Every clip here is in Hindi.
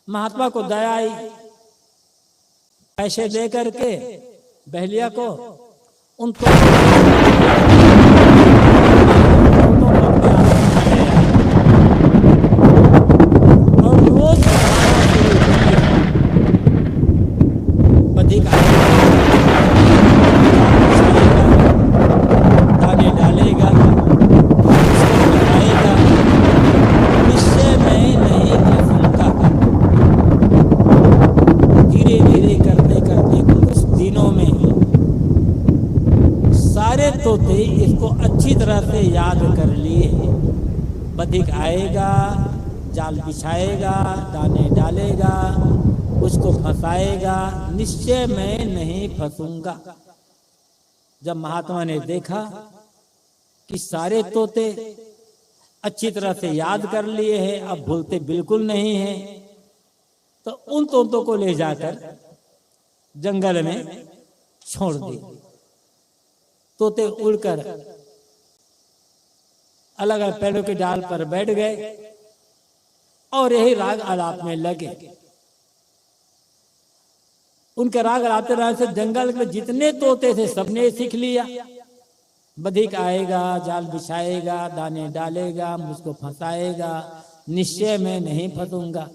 महात्मा को दया आई, पैसे दे करके बहेलिया को उन और रोज बधिक दाने डालेगा, बताएगा, निश्चय मैं नहीं फंसूंगा। धीरे धीरे करते करते कुछ दिनों में सारे तोते इसको अच्छी तरह से याद कर लिए। बधिक आएगा, जाल बिछाएगा, दाने डालेगा, उसको फंसाएगा, निश्चय मैं नहीं फंसूंगा। जब महात्मा ने देखा कि सारे तोते अच्छी तरह से याद कर लिए हैं, अब भूलते बिल्कुल नहीं हैं, तो उन तोतों को ले जाकर जंगल में छोड़ दिए। तोते उड़कर अलग अलग पेड़ों के डाल पर बैठ गए और यही राग आलाप में लगे। उनके राग आलापते रहने से जंगल में जितने तोते थे सबने सीख लिया। बधिक आएगा, जाल बिछाएगा, दाने डालेगा, मुझको फंसाएगा, निश्चय मैं नहीं फंसूंगा।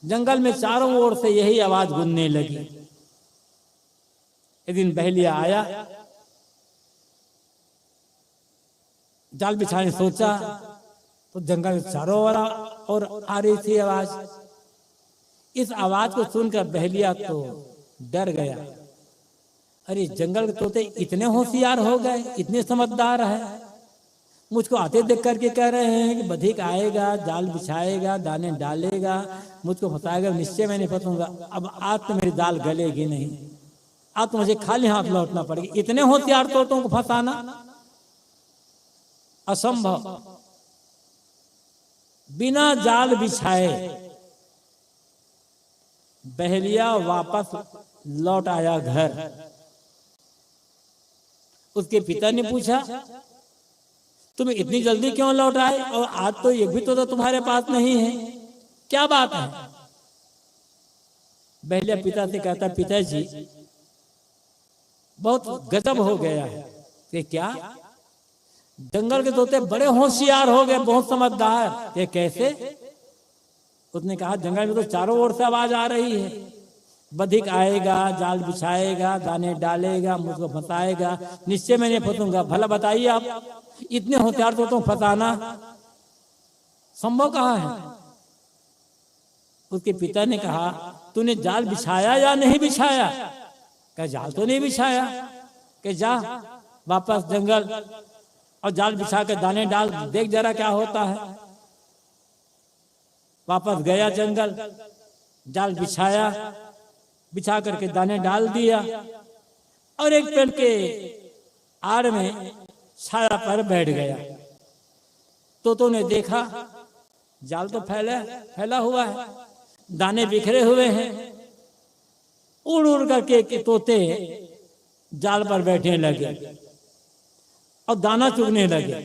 जंगल में चारों ओर से यही आवाज गूंजने लगी। एक दिन बहेलिया आया, जाल बिछाने सोचा तो जंगल में चारों ओर और आ रही थी आवाज। इस आवाज को सुनकर बहेलिया तो डर गया। अरे जंगल के तोते इतने होशियार हो गए, इतने समझदार है, मुझको आते देख करके कह रहे हैं कि बधिक आएगा, जाल बिछाएगा, दाने डालेगा, मुझको फंसाएगा, निश्चय मैं नहीं फंसूंगा। अब आज तो मेरी दाल गलेगी नहीं, आज तो मुझे खाली हाथ लौटना पड़ेगा। इतने होशियार तोतों को फंसाना असंभव। बिना जाल बिछाए बहेलिया वापस लौट आया घर। उसके पिता ने पूछा, तुम इतनी जल्दी क्यों लौट आए और आज तो एक भी तो तुम्हारे पास नहीं है, क्या बात है? बहेलिया पिता से कहता, पिताजी बहुत गजब हो गया है। कि क्या? जंगल के तोते बड़े होशियार हो गए, बहुत समझदार। ये कैसे? उसने कहा, जंगल में तो चारों ओर से आवाज आ रही है, बधिक आएगा, जाल बिछाएगा, दाने डालेगा, मुझको फंसाएगा, निश्चय मैं नहीं फंसूंगा। भला बताइए आप, इतने होशियार तोतों को फंसाना संभव कहाँ है? उसके पिता ने कहा, तूने जाल बिछाया या नहीं बिछाया? कहा, जाल तो नहीं बिछाया। कि जा वापस जंगल और जाल बिछा के दाने डाल, देख जरा क्या होता है। वापस गया जंगल, जाल बिछाया, बिछा करके दाने डाल दिया और एक पेड़ के आड़ में छाया पर बैठ गया। तोतों ने देखा जाल तो फैला हुआ है, दाने बिखरे हुए हैं। उड़ उड़ करके तोते जाल पर बैठने लगे और दाना चुगने लगे।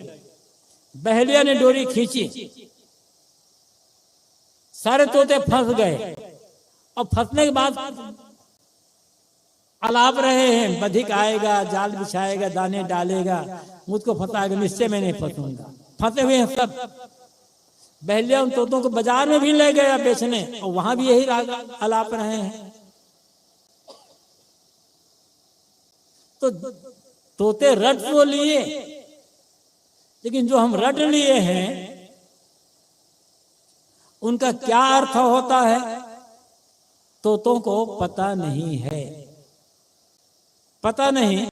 बहेलिया ने डोरी खींची, सारे तोते फंस गए और फंसने के बाद अलाप रहे हैं, बधिक आएगा, जाल बिछाएगा, दाने डालेगा, मुझको फंसाएगा, निश्चय मैं नहीं फंसूंगा। फंसे हुए हैं सब। बहेलिया उन तोतों को बाजार में भी ले गया बेचने और वहां भी यही अलाप रहे हैं। तो तोते रट तो लिए, लेकिन जो हम रट लिए हैं उनका क्या अर्थ होता है तोतों को पता नहीं है। पता नहीं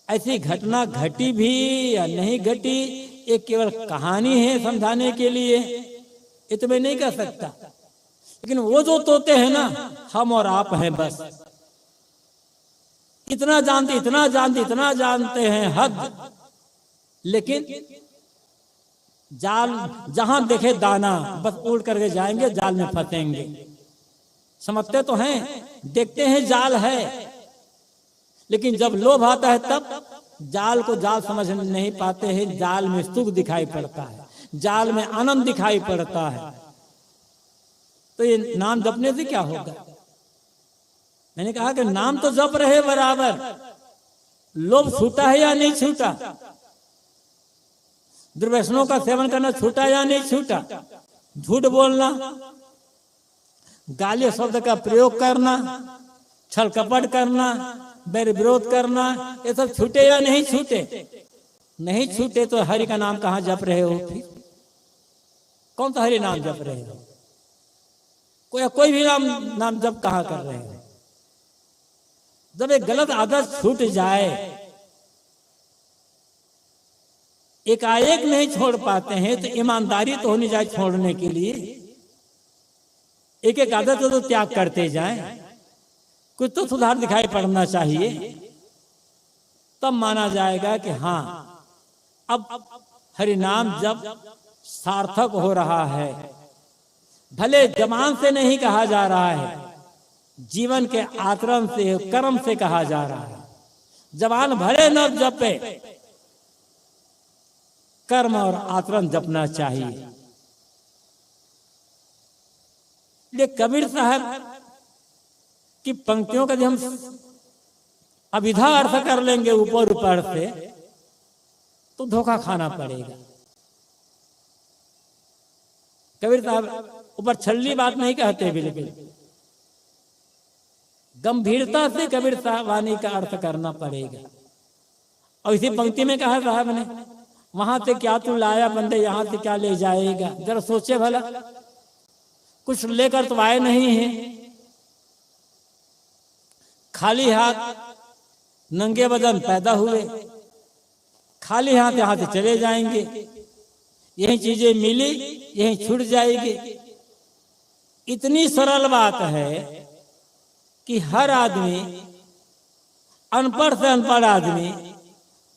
ऐसी घटना घटी भी या नहीं घटी, ये केवल कहानी है समझाने के लिए, ये तो मैं नहीं कह सकता। लेकिन वो जो तोते हैं ना, हम और आप हैं बस। इतना जानते हैं हद। लेकिन जाल जहां देखे दाना बस उड़ करके जाएंगे, जाल में फंसेंगे। समझते तो हैं, देखते हैं जाल है, लेकिन जब लोभ आता है तब जाल को जाल समझ नहीं पाते हैं। जाल में सुख दिखाई पड़ता है, जाल में आनंद दिखाई पड़ता है। तो ये नाम जपने से क्या होगा? मैंने कहा कि नाम तो जप रहे बराबर, लोभ छूटा है या नहीं छूटा? दुर्व्यसनों का सेवन करना छूटा या नहीं छूटा? झूठ बोलना, गाली शब्द का प्रयोग करना, छल कपट करना, बैर विरोध करना, ये सब छूटे या नहीं छूटे? नहीं छूटे तो हरि का नाम कहाँ जप रहे हो? फिर कौन सा हरि नाम जप रहे हो? कोई भी नाम जप कहाँ कर रहे हो? जब एक गलत आदत छूट जाए, एकाएक नहीं छोड़ पाते हैं, तो ईमानदारी तो होनी चाहिए छोड़ने के लिए। एक एक आदत तो त्याग करते जाएं, कुछ तो सुधार दिखाई पड़ना चाहिए, तब माना जाएगा कि हाँ अब हरि नाम जब सार्थक हो रहा है। भले जबान से नहीं कहा जा रहा है, जीवन के आचरण से, कर्म से कहा जा रहा है। जबान भले न जपे, कर्म और आचरण जपना चाहिए। ये कबीर साहब की पंक्तियों का जब हम अभिधा अर्थ कर लेंगे ऊपर ऊपर से, तो धोखा खाना पड़ेगा। कबीर साहब ऊपर छल्ली बात नहीं कहते, बिल्कुल गंभीरता से कबीर साहब वाणी का अर्थ करना पड़ेगा। और इसी पंक्ति में कहा साहब ने, वहां से क्या तू लाया बंदे, यहां से क्या ले जाएगा? जरा सोचे भला, कुछ लेकर तो आए नहीं है, खाली हाथ नंगे बदन पैदा हुए, खाली हाथ यहां से चले जाएंगे। यही चीजें मिली, यही छूट जाएगी। इतनी सरल बात है कि हर आदमी, अनपढ़ से अनपढ़ आदमी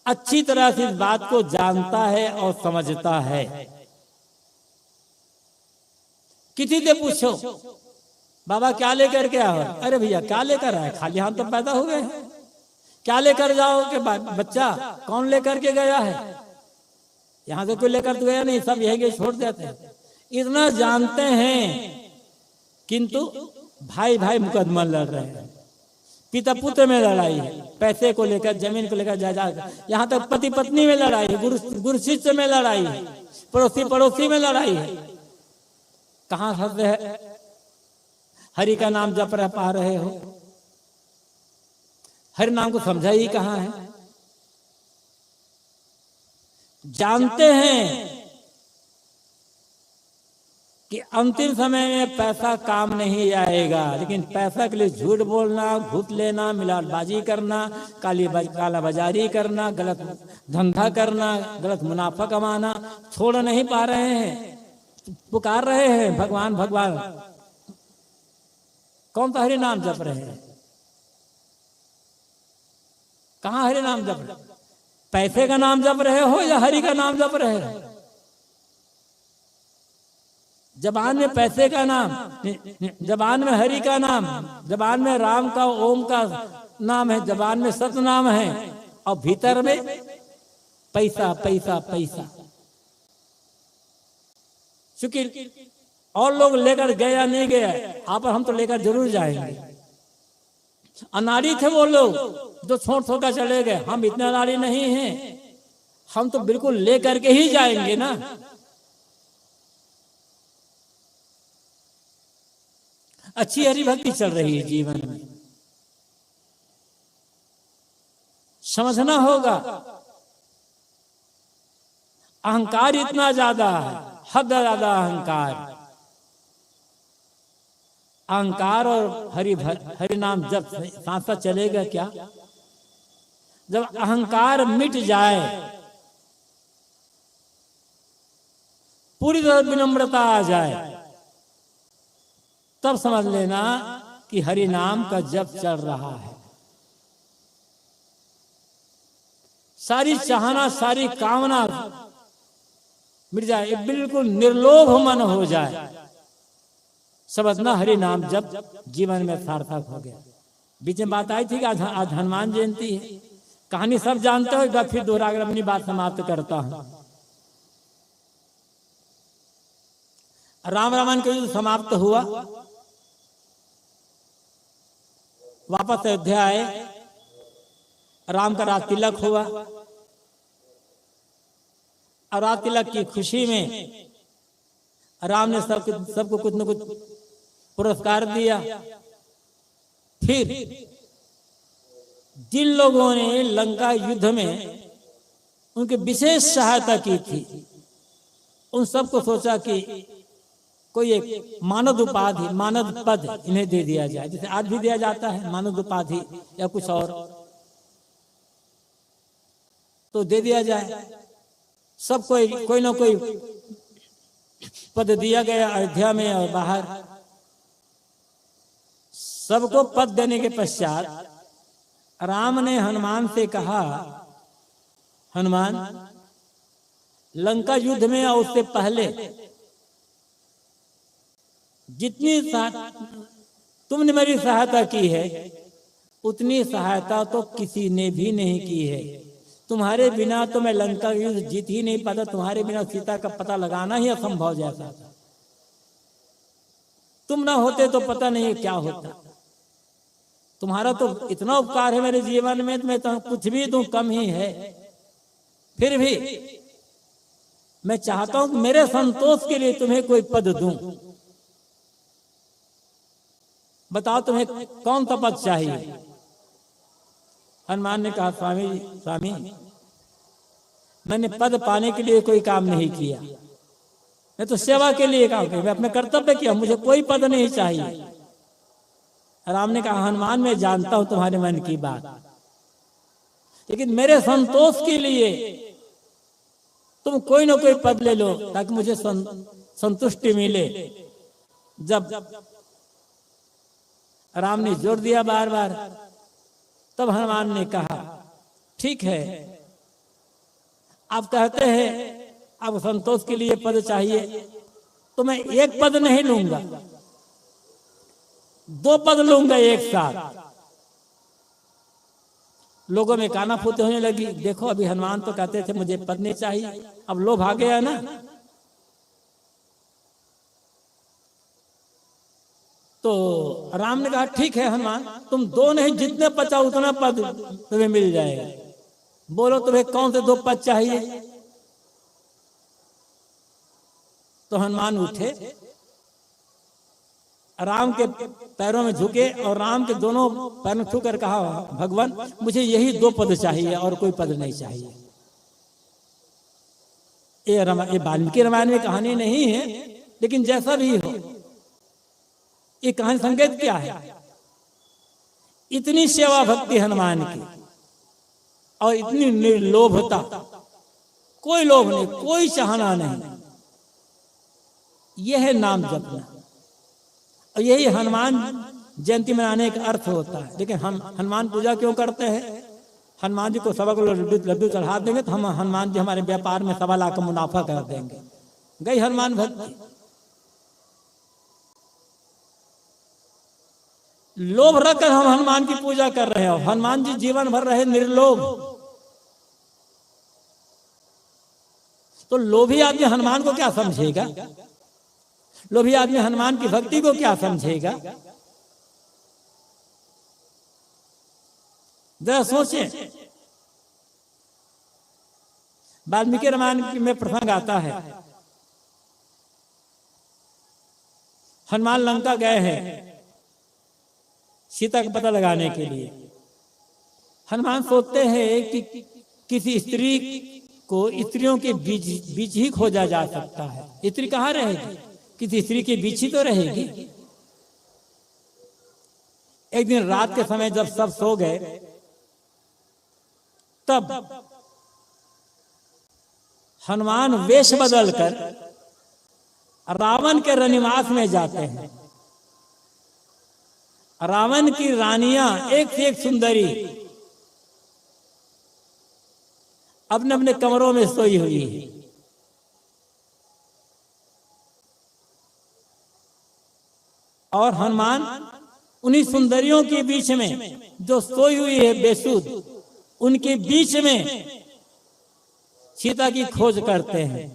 अच्छी तरह से इस बात को जानता है और समझता है। किसी से पूछो, बाबा क्या लेकर के आओ? अरे भैया क्या लेकर आए? खाली हाथ तो पैदा हुए हैं। क्या लेकर जाओ? कि बच्चा कौन लेकर के गया है? यहां से कोई लेकर तो गया नहीं, सब यही छोड़ देते हैं। इतना जानते हैं, किंतु भाई भाई मुकदमा लड़ रहे हैं। पिता पुत्र में लड़ाई है, पैसे को लेकर, जमीन को लेकर, जायदाद, यहाँ तक पति पत्नी में लड़ाई है, गुरु शिष्य में लड़ाई है, पड़ोसी पड़ोसी में लड़ाई है। कहाँ फंसे है? हरि का नाम जप रह पा रहे हो? हरि नाम को समझा ही कहाँ है? जानते हैं कि अंतिम समय में पैसा काम नहीं आएगा, लेकिन पैसा के लिए झूठ बोलना, घूट लेना, मिलावटबाजी करना, काला बाजारी करना, गलत धंधा करना, गलत मुनाफा कमाना छोड़ नहीं पा रहे हैं। पुकार रहे हैं भगवान भगवान। कौन सा हरि नाम जप रहे हैं? कहाँ हरि नाम जप रहे? पैसे का नाम जप रहे हो या हरि का नाम जप रहे हो? जबान में पैसे का नाम, जबान में हरि का नाम, जबान में राम का, ओम का नाम है, जबान में सत नाम है, और भीतर में पैसा पैसा पैसा। चूंकि और लोग लेकर गया नहीं गया, आप हम तो लेकर जरूर जाएंगे। अनाड़ी थे वो लोग जो छोड़ छोड़ कर चले गए, हम इतने अनाड़ी नहीं हैं, हम तो बिल्कुल लेकर के ही जाएंगे ना। अच्छी हरि भक्ति चल रही है जीवन में, समझना होगा। अहंकार इतना ज्यादा है, हद ज्यादा अहंकार। अहंकार और हरि नाम जब साथ साथ चलेगा क्या? जब अहंकार मिट जाए, पूरी तरह विनम्रता आ जाए, तब समझ लेना कि हरि नाम का जप चल रहा है। सारी चाहना, सारी कामना मिट जाए, बिल्कुल निर्लोभ मन हो जाए, समझना हरि नाम जप जीवन में सार्थक हो गया। बीच में बात आई थी कि आज हनुमान जयंती है, कहानी सब जानते हो, एक बार फिर दोहराकर अपनी बात समाप्त करता हूं। राम रावण का युद्ध समाप्त हुआ, वापस अयोध्या आए, राम का राज तिलक हुआ और राज तिलक की खुशी में राम ने सबको कुछ न कुछ पुरस्कार दिया। फिर जिन लोगों ने लंका युद्ध में उनकी विशेष सहायता की थी, उन सबको सोचा कि कोई एक मानद उपाधि, मानद पद इन्हें दे दिया जाए, जैसे आज भी दिया जाता है मानद उपाधि या कुछ और, तो दे दिया जाए। सब कोई ना कोई पद दिया गया अयोध्या में और बाहर। सबको पद देने के पश्चात राम ने हनुमान से कहा, हनुमान, लंका युद्ध में और उससे पहले जितनी तुमने मेरी सहायता की है उतनी सहायता तो किसी ने भी नहीं की है। तुम्हारे बिना तो मैं लंका युद्ध जीत ही नहीं पाता, तुम्हारे बिना सीता का पता लगाना ही असंभव जैसा था। तुम ना होते तो पता नहीं क्या होता। तुम्हारा तो इतना उपकार है मेरे जीवन में, मैं तो कुछ भी दूं कम ही है। फिर भी मैं चाहता हूं कि मेरे संतोष के लिए तुम्हें कोई पद दूं। बताओ तुम्हें कौन सा पद चाहिए। हनुमान ने कहा, स्वामी मैंने पद पाने के लिए कोई काम नहीं किया, मैं तो सेवा के लिए काम किया, मैं अपने कर्तव्य किया, मुझे कोई पद नहीं चाहिए। राम ने कहा, हनुमान मैं जानता हूं तुम्हारे मन की बात, लेकिन मेरे संतोष के लिए तुम कोई ना कोई पद ले लो ताकि मुझे संतुष्टि मिले। जब राम ने जोर दिया बार बार, तब हनुमान ने कहा, ठीक है, आप कहते हैं अब संतोष के लिए पद चाहिए, तो मैं एक पद नहीं लूंगा, 2 पद लूंगा एक साथ। लोगों में कानाफूसी होने लगी। देखो अभी हनुमान तो कहते थे मुझे पद नहीं चाहिए, अब लोभ आ गया ना। तो राम ने कहा, ठीक है हनुमान, तुम 2 नहीं, जितने पचा उतना पद तुम्हें मिल जाएगा। बोलो तुम्हें कौन से 2 पद चाहिए। तो हनुमान उठे, राम के पैरों में झुके और राम के दोनों पैरों में छूकर कहा, भगवान मुझे यही 2 पद चाहिए और कोई पद नहीं चाहिए। ये वाल्मीकि रामायण में कहानी नहीं है, लेकिन जैसा भी हो, ये कहानी संकेत क्या है। इतनी सेवा भक्ति हनुमान की और इतनी निर्लोभता, कोई लोभ नहीं, कोई चाहना नहीं, यह है नाम जपना। और यही हनुमान जयंती मनाने का अर्थ होता है। लेकिन हम हनुमान पूजा क्यों करते हैं। हनुमान जी को 1.25 किलो लड्डू चढ़ा देंगे तो हम हनुमान जी हमारे व्यापार में 1.25 लाख का मुनाफा कर देंगे। गई हनुमान भक्ति। लोभ रखकर हम हनुमान की पूजा कर रहे हो। हनुमान जी जीवन भर रहे निर्लोभ। तो लोभी आदमी हनुमान को क्या समझेगा। लोभी आदमी हनुमान की भक्ति को क्या समझेगा। जरा सोचें। वाल्मीकि रामायण में प्रसंग आता है, हनुमान लंका गए हैं सीता का पता लगाने के लिए। हनुमान सोचते हैं कि किसी स्त्री को स्त्रियों के बीच ही खोजा जा सकता है। स्त्री कहाँ रहेगी, किसी स्त्री के बीच ही तो रहेगी। एक दिन रात के समय जब सब सो गए, तब हनुमान वेश बदलकर रावण के रनिवास में जाते हैं। रावण की रानियां एक से एक सुंदरी अपने अपने कमरों में सोई हुई है। और हनुमान उन्हीं सुंदरियों के बीच में जो सोई हुई है बेसुध, उनके बीच में सीता की खोज करते हैं।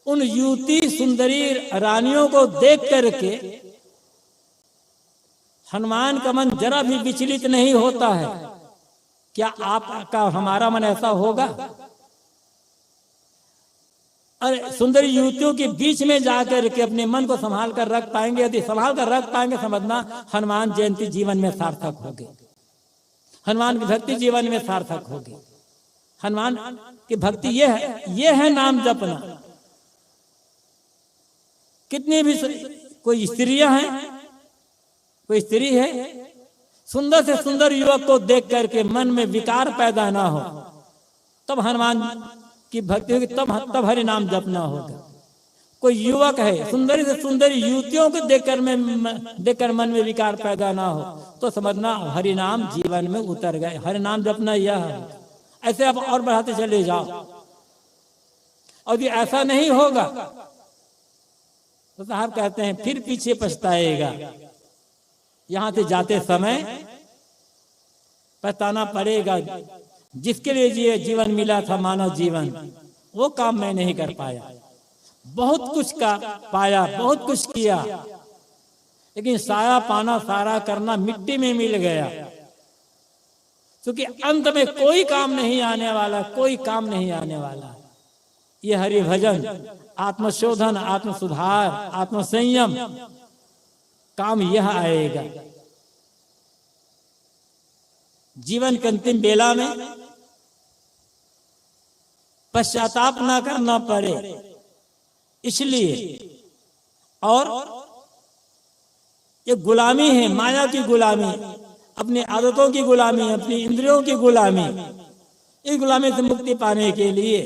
उन युवती सुंदरी रानियों को देख करके हनुमान का मन जरा भी विचलित नहीं होता है। क्या आपका हमारा मन ऐसा होगा? अरे सुंदरी युवतियों के बीच में जाकर के अपने मन को संभाल कर रख पाएंगे? यदि संभाल कर रख पाएंगे, समझना हनुमान जयंती जीवन में सार्थक होगी, हनुमान की भक्ति जीवन में सार्थक होगी। हनुमान की भक्ति ये है नाम जपना। कितनी भी कोई स्त्रियां हैं, कोई स्त्री है, सुंदर से सुंदर युवक को देख करके मन में विकार पैदा ना हो, तब हनुमान की भक्ति होगी, तब हरि नाम जपना होगा। कोई युवक है, सुंदरी से सुंदरी युवतियों को देखकर मन में विकार पैदा ना हो, तो समझना हरि नाम जीवन में उतर गए। हरि नाम जपना यह है। ऐसे आप और बढ़ाते चले जाओ, और यदि ऐसा नहीं होगा तो साहब कहते हैं फिर पीछे पछताएगा। यहां से जाते समय पछताना पड़ेगा। जिसके लिए जीवन मिला था, मानव जीवन, वो काम मैं नहीं कर पाया। बहुत कुछ का पाया, बहुत कुछ किया, लेकिन सारा पाना सारा करना मिट्टी में मिल गया। क्योंकि अंत में कोई काम नहीं आने वाला, कोई काम नहीं आने वाला। ये हरि भजन, आत्मशोधन, आत्म सुधार, आत्म संयम, काम यह आएगा। जीवन के अंतिम बेला में पश्चाताप ना करना पड़े, इसलिए। और ये गुलामी है, माया की गुलामी, अपनी आदतों की गुलामी, अपनी इंद्रियों की गुलामी। इस गुलामी से मुक्ति पाने के लिए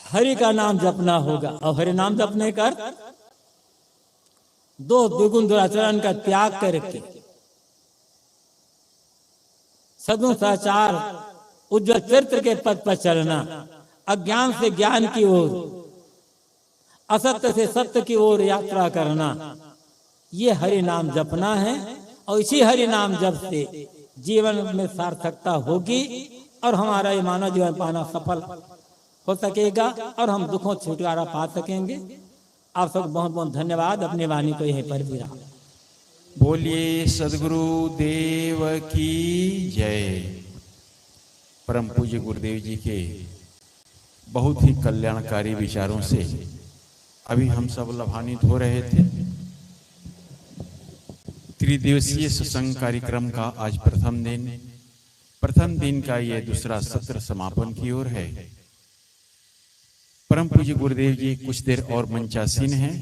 हरि का नाम जपना होगा। और हरि नाम जपने कर दो दुगुण दुराचरण का त्याग करके सद्गुण सदाचार उज्ज्वल चरित्र के पद पर चलना, अज्ञान से ज्ञान की ओर, असत्य से सत्य की ओर यात्रा करना, ये हरि नाम जपना है। और इसी हरि नाम जप से जीवन में सार्थकता होगी और हमारा ये मानव जीवन पाना सफल हो सकेगा और हम दुखों से छुटकारा पा सकेंगे। आप सब बहुत बहुत धन्यवाद। अपनी वाणी को यहीं पर विराम। बोलिए सदगुरु देव की जय। परम पूज्य गुरुदेव जी के बहुत ही कल्याणकारी विचारों से अभी हम सब लाभान्वित हो रहे थे। त्रिदिवसीय सत्संग कार्यक्रम का आज प्रथम दिन का ये दूसरा सत्र समापन की ओर है। परम पूज्य गुरुदेव जी कुछ देर और मंचासीन हैं,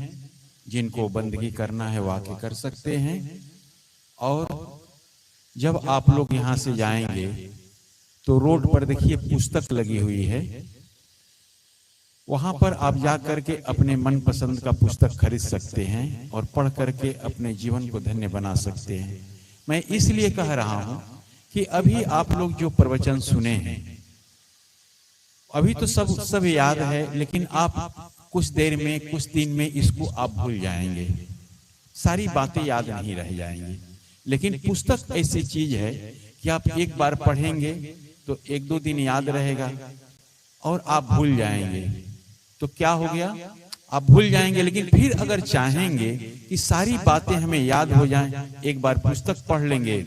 जिनको बंदगी करना है वाकई कर सकते हैं। और जब आप लोग यहाँ से जाएंगे तो रोड पर देखिए पुस्तक लगी हुई है, वहां पर आप जा करके अपने मनपसंद का पुस्तक खरीद सकते हैं और पढ़ करके अपने जीवन को धन्य बना सकते हैं। मैं इसलिए कह रहा हूं कि अभी आप लोग जो प्रवचन सुने हैं, अभी तो सब याद है, लेकिन आप कुछ देर में, कुछ दिन में इसको आप भूल जाएंगे, सारी बातें याद नहीं रह जाएंगी। लेकिन पुस्तक ऐसी चीज है कि आप एक बार पढ़ेंगे तो एक दो दिन याद रहेगा और आप भूल जाएंगे। तो क्या हो गया, आप भूल जाएंगे। लेकिन फिर अगर चाहेंगे कि सारी बातें हमें याद हो जाएं, एक बार पुस्तक पढ़ लेंगे